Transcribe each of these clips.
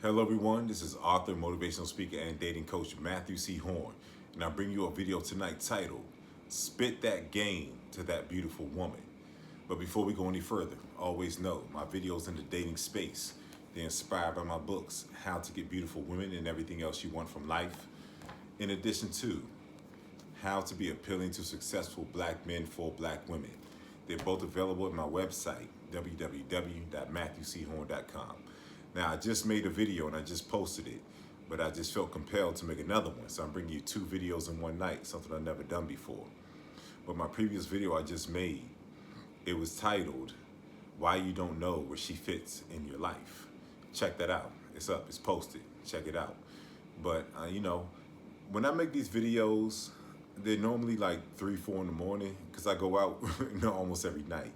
Hello everyone, this is author, motivational speaker, and dating coach Matthew C. Horne, and I bring you a video tonight titled, Spit That Game to That Beautiful Woman. But before we go any further, always know my videos in the dating space. They're inspired by my books, How to Get Beautiful Women and Everything Else You Want from Life, in addition to How to Be Appealing to Successful Black Men for Black Women. They're both available at my website, www.matthewchorne.com. Now, I just made a video and I just posted it, but I just felt compelled to make another one. So I'm bringing you 2 videos in one night, something I've never done before. But my previous video I just made, it was titled, Why You Don't Know Where She Fits in Your Life. Check that out. It's up, it's posted. Check it out. But, when I make these videos, they're normally like 3, 4 in the morning because I go out almost every night.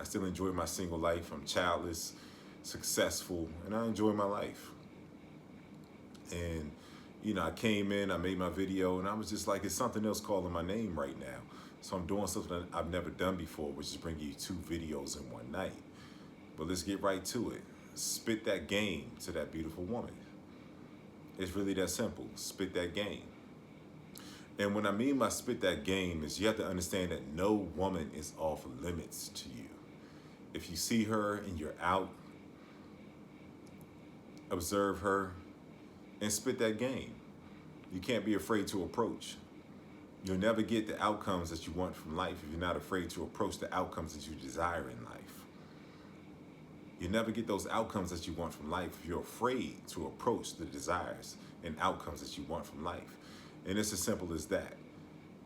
I still enjoy my single life. I'm childless, successful, and I enjoy my life. And, I came in, I made my video, and I was just like, it's something else calling my name right now. So I'm doing something that I've never done before, which is bring you 2 videos in one night. But let's get right to it. Spit that game to that beautiful woman. It's really that simple. Spit that game. And what I mean by spit that game is you have to understand that no woman is off limits to you. If you see her and you're out, observe her and spit that game. You can't be afraid to approach. You'll never get the outcomes that you want from life if you're not afraid to approach the outcomes that you desire in life. You never get those outcomes that you want from life if you're afraid to approach the desires and outcomes that you want from life. And it's as simple as that.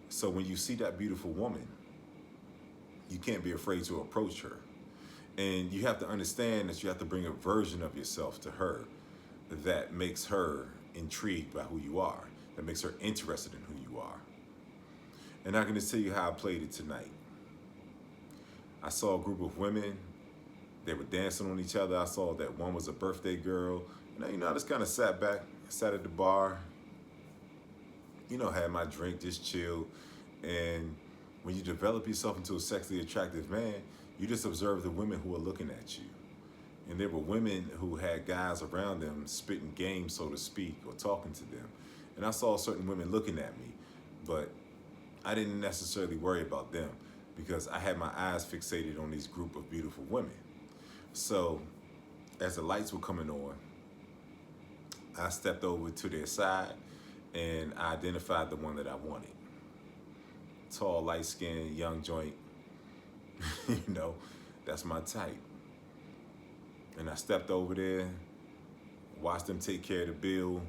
So when you see that beautiful woman, you can't be afraid to approach her. And you have to understand that you have to bring a version of yourself to her that makes her intrigued by who you are, that makes her interested in who you are. And I'm going to tell you how I played it tonight. I saw a group of women. They were dancing on each other. I saw that one was a birthday girl. I just kind of sat back, sat at the bar, had my drink, just chill. And when you develop yourself into a sexually attractive man, you just observe the women who are looking at you. And there were women who had guys around them spitting game, so to speak, or talking to them. And I saw certain women looking at me, but I didn't necessarily worry about them because I had my eyes fixated on these group of beautiful women. So as the lights were coming on, I stepped over to their side and I identified the one that I wanted. Tall, light-skinned, young joint. That's my type. And I stepped over there, watched them take care of the bill,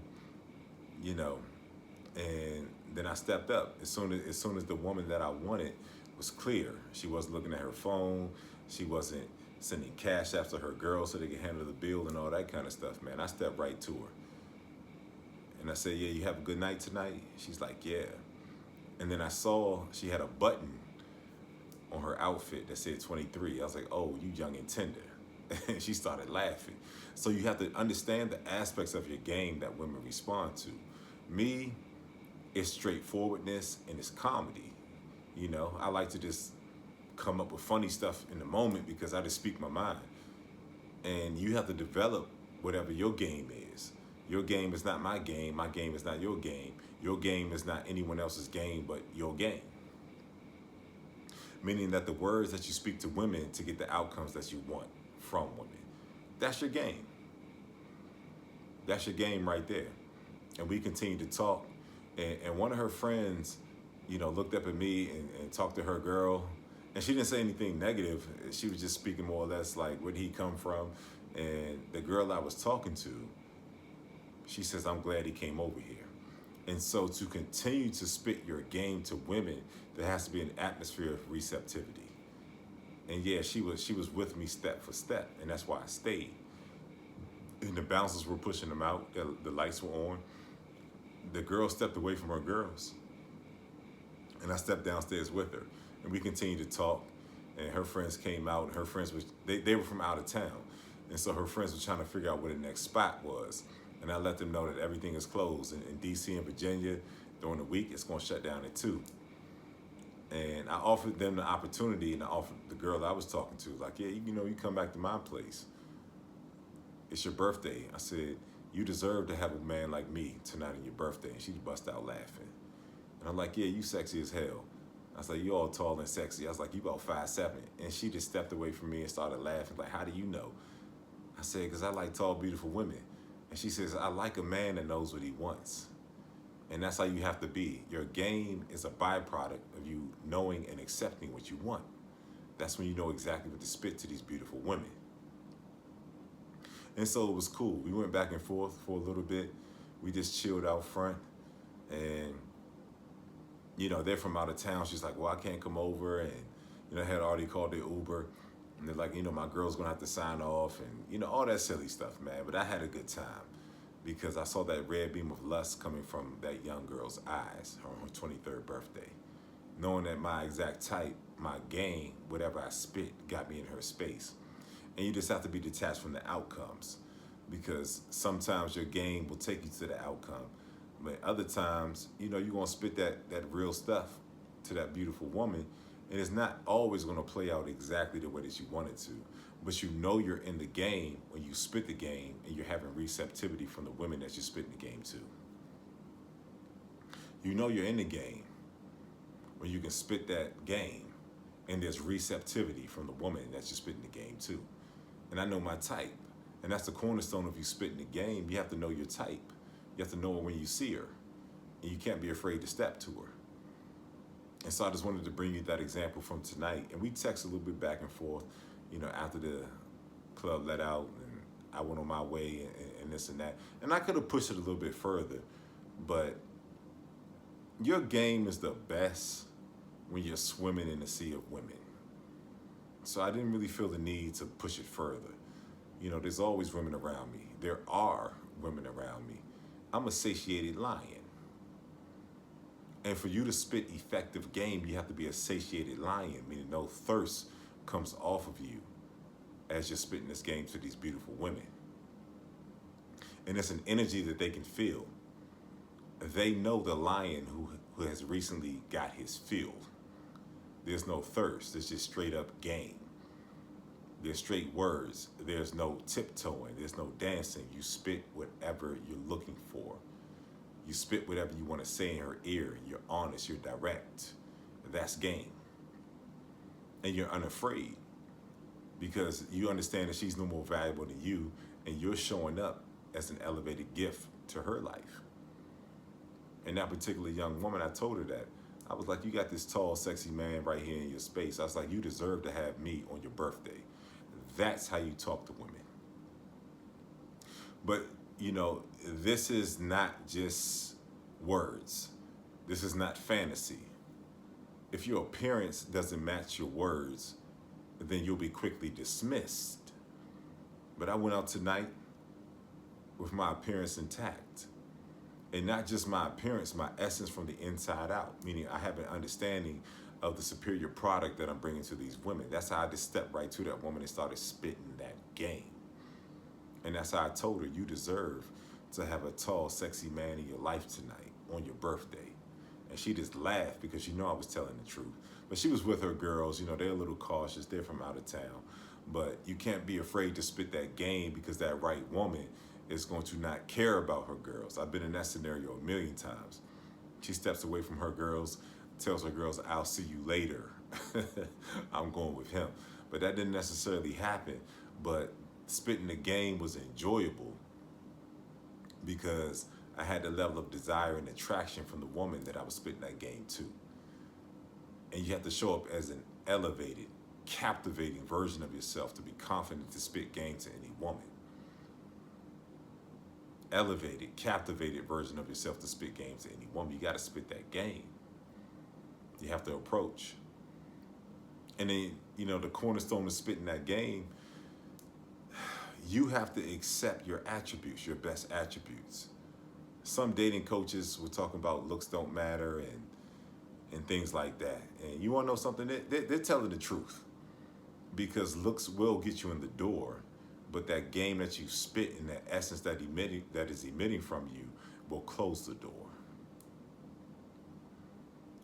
and then I stepped up. As soon as the woman that I wanted was clear, she wasn't looking at her phone, she wasn't sending cash after her girls so they could handle the bill and all that kind of stuff, man. I stepped right to her. And I said, yeah, you have a good night tonight? She's like, yeah. And then I saw she had a button on her outfit that said 23. I was like, oh, you young and tender. And she started laughing. So you have to understand the aspects of your game that women respond to. Me, it's straightforwardness and it's comedy. I like to just come up with funny stuff in the moment because I just speak my mind. And you have to develop whatever your game is. Your game is not my game. My game is not your game. Your game is not anyone else's game but your game. Meaning that the words that you speak to women to get the outcomes that you want from women, that's your game. That's your game right there. And we continued to talk. And one of her friends, looked up at me and talked to her girl. And she didn't say anything negative. She was just speaking more or less like, where did he come from? And the girl I was talking to, she says, I'm glad he came over here. And so to continue to spit your game to women, there has to be an atmosphere of receptivity. And yeah, she was with me step for step, and that's why I stayed. And the bouncers were pushing them out, the lights were on. The girl stepped away from her girls. And I stepped downstairs with her. And we continued to talk. And her friends came out, and her friends they were from out of town. And so her friends were trying to figure out where the next spot was. And I let them know that everything is closed. In DC and Virginia, during the week, it's going to shut down at 2. And I offered them the opportunity, and I offered the girl I was talking to, like, yeah, you come back to my place. It's your birthday. I said, You deserve to have a man like me tonight on your birthday. And she bust out laughing. And I'm like, yeah, you sexy as hell. I was like, you all tall and sexy. I was like, you about 5'7". And she just stepped away from me and started laughing. Like, how do you know? I said, because I like tall, beautiful women. And she says, I like a man that knows what he wants. And that's how you have to be. Your game is a byproduct of you knowing and accepting what you want. That's when you know exactly what to spit to these beautiful women. And so it was cool. We went back and forth for a little bit. We just chilled out front. And, they're from out of town. She's like, well, I can't come over. And, I had already called the Uber. And they're like, my girl's going to have to sign off. And, all that silly stuff, man. But I had a good time because I saw that red beam of lust coming from that young girl's eyes on her 23rd birthday. Knowing that my exact type, my game, whatever I spit, got me in her space. And you just have to be detached from the outcomes because sometimes your game will take you to the outcome. But other times, you're going to spit that real stuff to that beautiful woman. And it's not always going to play out exactly the way that you want it to. But you're in the game when you spit the game and you're having receptivity from the women that you're spitting the game to. You're in the game when you can spit that game and there's receptivity from the woman that you're spitting the game to. And I know my type. And that's the cornerstone of you spitting the game. You have to know your type. You have to know her when you see her. And you can't be afraid to step to her. And so I just wanted to bring you that example from tonight. And we text a little bit back and forth, after the club let out and I went on my way and this and that. And I could have pushed it a little bit further, but your game is the best when you're swimming in the sea of women. So I didn't really feel the need to push it further. There's always women around me. There are women around me. I'm a satiated lion. And for you to spit effective game, you have to be a satiated lion, meaning no thirst comes off of you as you're spitting this game to these beautiful women. And it's an energy that they can feel. They know the lion who has recently got his fill. There's no thirst. It's just straight up game. There's straight words. There's no tiptoeing. There's no dancing. You spit whatever you're looking for. You spit whatever you want to say in her ear. You're honest. You're direct. That's game. And you're unafraid because you understand that she's no more valuable than you and you're showing up as an elevated gift to her life. And that particular young woman, I told her that. I was like, you got this tall, sexy man right here in your space. I was like, you deserve to have me on your birthday. That's how you talk to women. But, this is not just words. This is not fantasy. If your appearance doesn't match your words, then you'll be quickly dismissed. But I went out tonight with my appearance intact. And not just my appearance, my essence from the inside out, meaning I have an understanding of the superior product that I'm bringing to these women. That's how I just stepped right to that woman and started spitting that game. And that's how I told her, you deserve to have a tall, sexy man in your life tonight on your birthday. And she just laughed because I was telling the truth. But she was with her girls, they're a little cautious, they're from out of town. But you can't be afraid to spit that game because that right woman is going to not care about her girls. I've been in that scenario a million times. She steps away from her girls, tells her girls, I'll see you later. I'm going with him. But that didn't necessarily happen. But spitting the game was enjoyable because I had the level of desire and attraction from the woman that I was spitting that game to. And you have to show up as an elevated, captivating version of yourself to be confident to spit game to any woman. Elevated, captivated version of yourself to spit game to any woman. You got to spit that game. You have to approach. And then, the cornerstone of spitting that game, you have to accept your attributes, your best attributes. Some dating coaches were talking about looks don't matter and things like that. And you want to know something? They're telling the truth because looks will get you in the door. But that game that you spit and that essence that is emitting from you will close the door.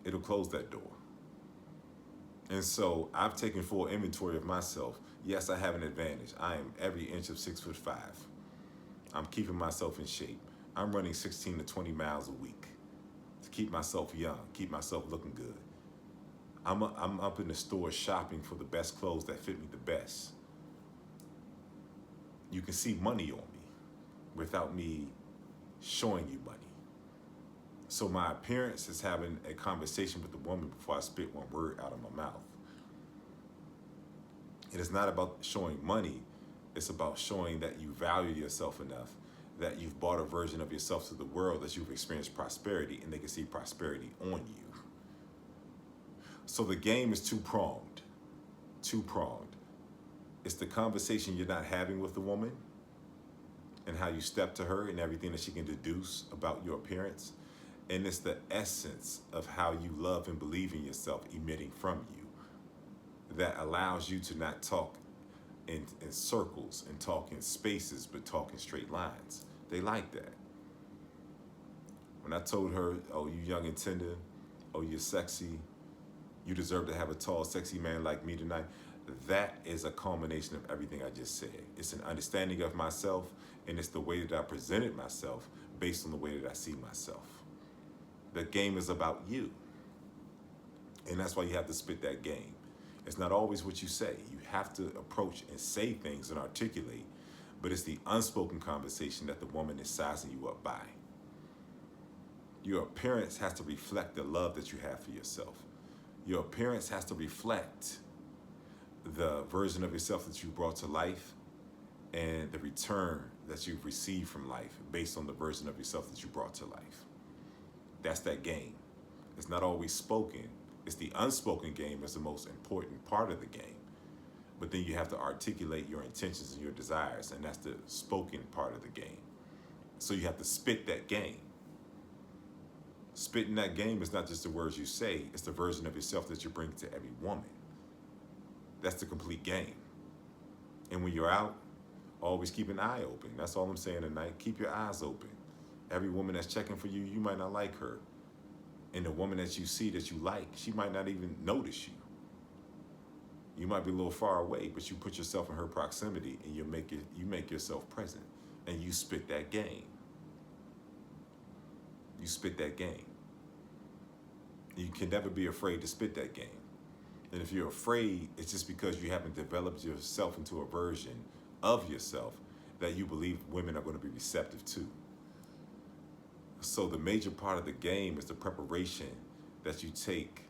It'll close that door. And so I've taken full inventory of myself. Yes, I have an advantage. I am every inch of 6'5". I'm keeping myself in shape. I'm running 16 to 20 miles a week to keep myself young, keep myself looking good. I'm up in the store shopping for the best clothes that fit me the best. You can see money on me without me showing you money. So my appearance is having a conversation with the woman before I spit one word out of my mouth. It is not about showing money. It's about showing that you value yourself enough, that you've bought a version of yourself to the world, that you've experienced prosperity, and they can see prosperity on you. So the game is two-pronged. Two-pronged. It's the conversation you're not having with the woman and how you step to her and everything that she can deduce about your appearance. And it's the essence of how you love and believe in yourself emitting from you that allows you to not talk in circles and talk in spaces, but talk in straight lines. They like that. When I told her, oh, you young and tender, oh, you're sexy, you deserve to have a tall, sexy man like me tonight, that is a culmination of everything I just said. It's an understanding of myself, and it's the way that I presented myself based on the way that I see myself. The game is about you. And that's why you have to spit that game. It's not always what you say. You have to approach and say things and articulate, but it's the unspoken conversation that the woman is sizing you up by. Your appearance has to reflect the love that you have for yourself. Your appearance has to reflect the version of yourself that you brought to life and the return that you've received from life based on the version of yourself that you brought to life. That's that game. It's not always spoken. It's the unspoken game that's the most important part of the game. But then you have to articulate your intentions and your desires, and that's the spoken part of the game. So you have to spit that game. Spitting that game is not just the words you say, it's the version of yourself that you bring to every woman. That's the complete game. And when you're out, always keep an eye open. That's all I'm saying tonight. Keep your eyes open. Every woman that's checking for you, you might not like her. And the woman that you see that you like, she might not even notice you. You might be a little far away, but you put yourself in her proximity and you make yourself present. And you spit that game. You spit that game. You can never be afraid to spit that game. And if you're afraid, it's just because you haven't developed yourself into a version of yourself that you believe women are going to be receptive to. So the major part of the game is the preparation that you take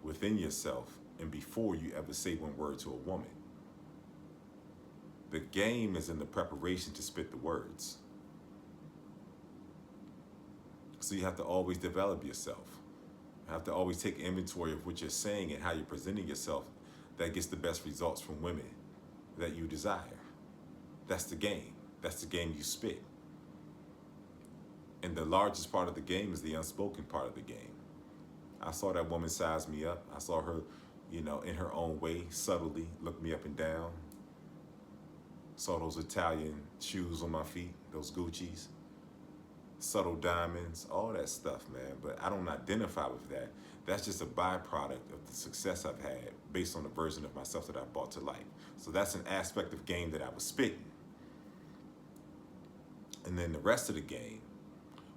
within yourself and before you ever say one word to a woman. The game is in the preparation to spit the words. So you have to always develop yourself. You have to always take inventory of what you're saying and how you're presenting yourself that gets the best results from women that you desire. That's the game. That's the game you spit. And the largest part of the game is the unspoken part of the game. I saw that woman size me up. I saw her, in her own way, subtly look me up and down. Saw those Italian shoes on my feet, those Gucci's. Subtle diamonds, all that stuff, man. But I don't identify with that. That's just a byproduct of the success I've had based on the version of myself that I brought to life. So that's an aspect of game that I was spitting. And then the rest of the game,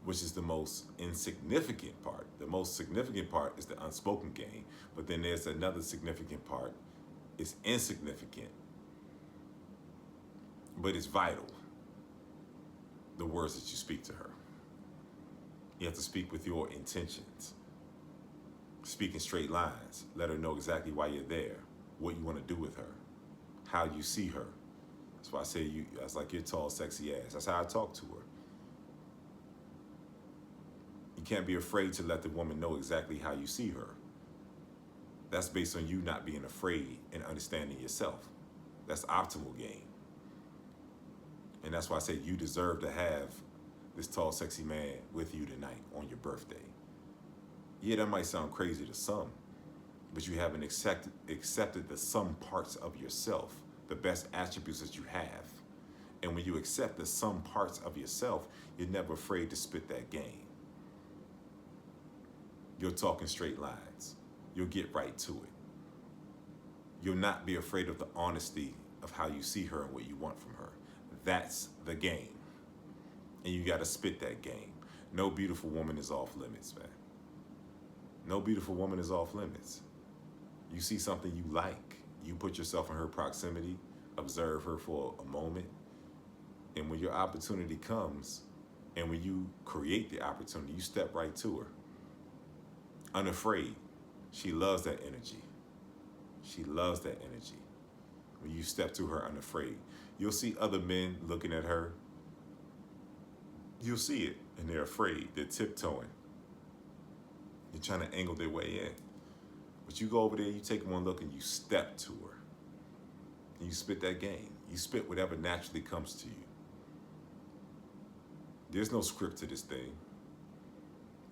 which is the most insignificant part. The most significant part is the unspoken game. But then there's another significant part. It's insignificant, but it's vital. The words that you speak to her. You have to speak with your intentions. Speak in straight lines. Let her know exactly why you're there, what you want to do with her, how you see her. That's why I say that's like your tall, sexy ass. That's how I talk to her. You can't be afraid to let the woman know exactly how you see her. That's based on you not being afraid and understanding yourself. That's optimal game. And that's why I say you deserve to have this tall, sexy man with you tonight on your birthday. Yeah, that might sound crazy to some, but you haven't accepted the some parts of yourself, the best attributes that you have. And when you accept the some parts of yourself, you're never afraid to spit that game. You'll talk in straight lines. You'll get right to it. You'll not be afraid of the honesty of how you see her and what you want from her. That's the game. And you got to spit that game. No beautiful woman is off limits, man. No beautiful woman is off limits. You see something you like, you put yourself in her proximity, observe her for a moment, and when your opportunity comes, and when you create the opportunity, you step right to her. Unafraid. She loves that energy. She loves that energy. When you step to her unafraid, you'll see other men looking at her. You'll see it, and they're afraid. They're tiptoeing. You're trying to angle their way in. But you go over there, you take one look, and you step to her. And you spit that game. You spit whatever naturally comes to you. There's no script to this thing.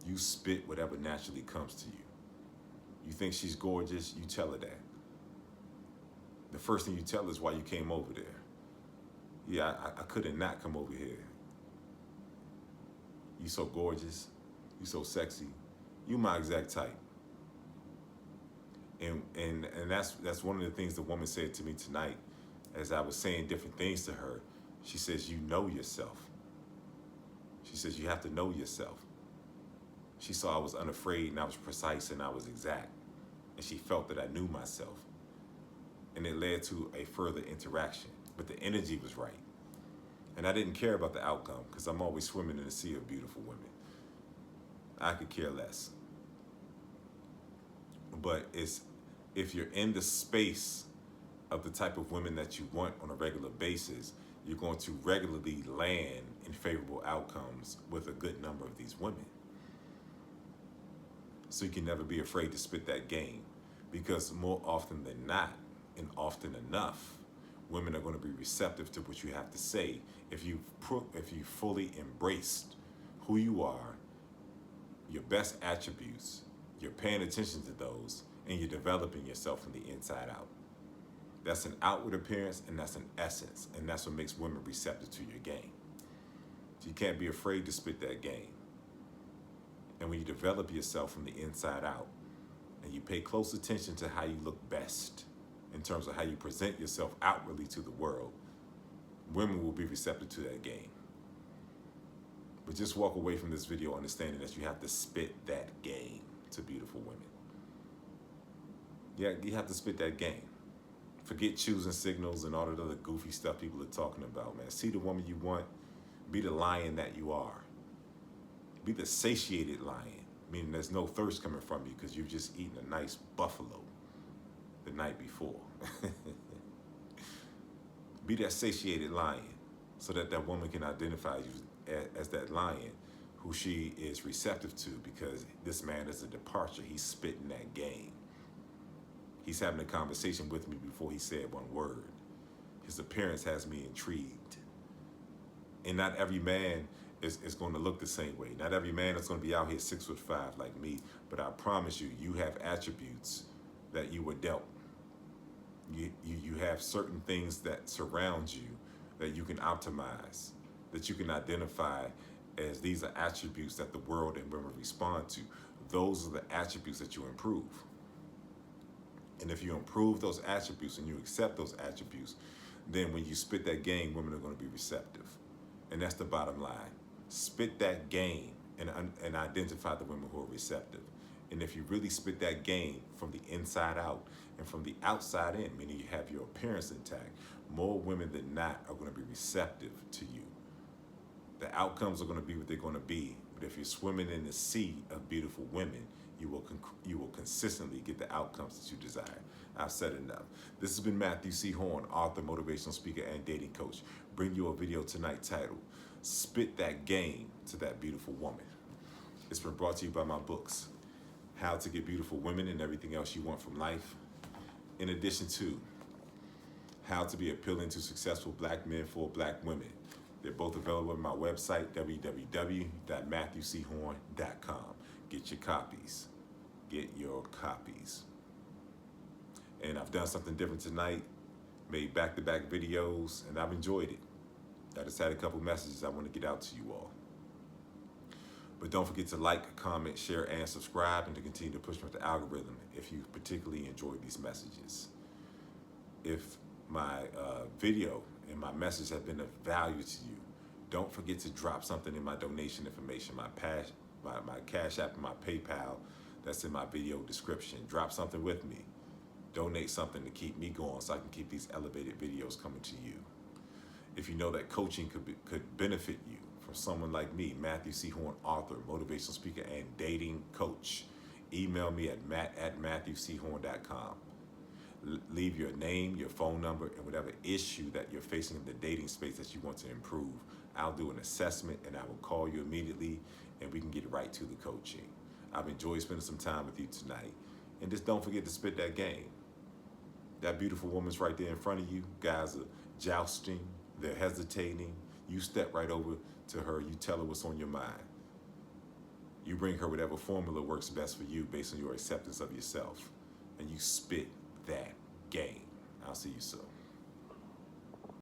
You spit whatever naturally comes to you. You think she's gorgeous, you tell her that. The first thing you tell her is why you came over there. Yeah, I couldn't not come over here. You so gorgeous, you so sexy, you my exact type. And that's one of the things the woman said to me tonight as I was saying different things to her. She says, you know yourself. She says, you have to know yourself. She saw I was unafraid and I was precise and I was exact. And she felt that I knew myself. And it led to a further interaction. But the energy was right. And I didn't care about the outcome because I'm always swimming in a sea of beautiful women. I could care less. But if you're in the space of the type of women that you want on a regular basis, you're going to regularly land in favorable outcomes with a good number of these women. So you can never be afraid to spit that game, because more often than not, and often enough, women are going to be receptive to what you have to say if you fully embraced who you are, your best attributes, you're paying attention to those, and you're developing yourself from the inside out. That's an outward appearance, and that's an essence, and that's what makes women receptive to your game. So you can't be afraid to spit that game. And when you develop yourself from the inside out, and you pay close attention to how you look best in terms of how you present yourself outwardly to the world, women will be receptive to that game. But just walk away from this video understanding that you have to spit that game to beautiful women. Yeah, you have to spit that game. Forget choosing signals and all that other goofy stuff people are talking about, man. See the woman you want. Be the lion that you are. Be the satiated lion, meaning there's no thirst coming from you because you've just eaten a nice buffalo the night before. Be that satiated lion so that that woman can identify you as that lion who she is receptive to, because this man is a departure. He's spitting that game. He's having a conversation with me before he said one word. His appearance has me intrigued. And not every man is going to look the same way. Not every man is going to be out here 6'5" like me, but I promise you, you have attributes that you were dealt. You have certain things that surround you that you can optimize, that you can identify as these are attributes that the world and women respond to. Those are the attributes that you improve. And if you improve those attributes and you accept those attributes, then when you spit that game, women are going to be receptive. And that's the bottom line. Spit that game and identify the women who are receptive. And if you really spit that game from the inside out and from the outside in, meaning you have your appearance intact, more women than not are going to be receptive to you. The outcomes are going to be what they're going to be. But if you're swimming in the sea of beautiful women, you will consistently get the outcomes that you desire. I've said enough. This has been Matthew C. Horne, author, motivational speaker, and dating coach. Bring you a video tonight titled, Spit That Game to That Beautiful Woman. It's been brought to you by my books, How to Get Beautiful Women and Everything Else You Want from Life, in addition to How to Be Appealing to Successful Black Men for Black Women. They're both available on my website, www.matthewchorne.com. Get your copies. Get your copies. And I've done something different tonight, made back-to-back videos, and I've enjoyed it. I just had a couple messages I want to get out to you all. But don't forget to like, comment, share, and subscribe, and to continue to push me with the algorithm if you particularly enjoy these messages. If my video and my message have been of value to you, Don't forget to drop something in my donation information, my Cash App and my PayPal that's in my video description. Drop something with me. Donate something to keep me going so I can keep these elevated videos coming to you. If you know that coaching could benefit you from someone like me, Matthew C. Horne, author, motivational speaker, and dating coach, email me at matt@matthewchorne.com. Leave your name, your phone number, and whatever issue that you're facing in the dating space that you want to improve. I'll do an assessment and I will call you immediately and we can get right to the coaching. I've enjoyed spending some time with you tonight. And just don't forget to spit that game. That beautiful woman's right there in front of you. Guys are jousting, they're hesitating. You step right over to her, you tell her what's on your mind. You bring her whatever formula works best for you based on your acceptance of yourself. And you spit that game. I'll see you soon.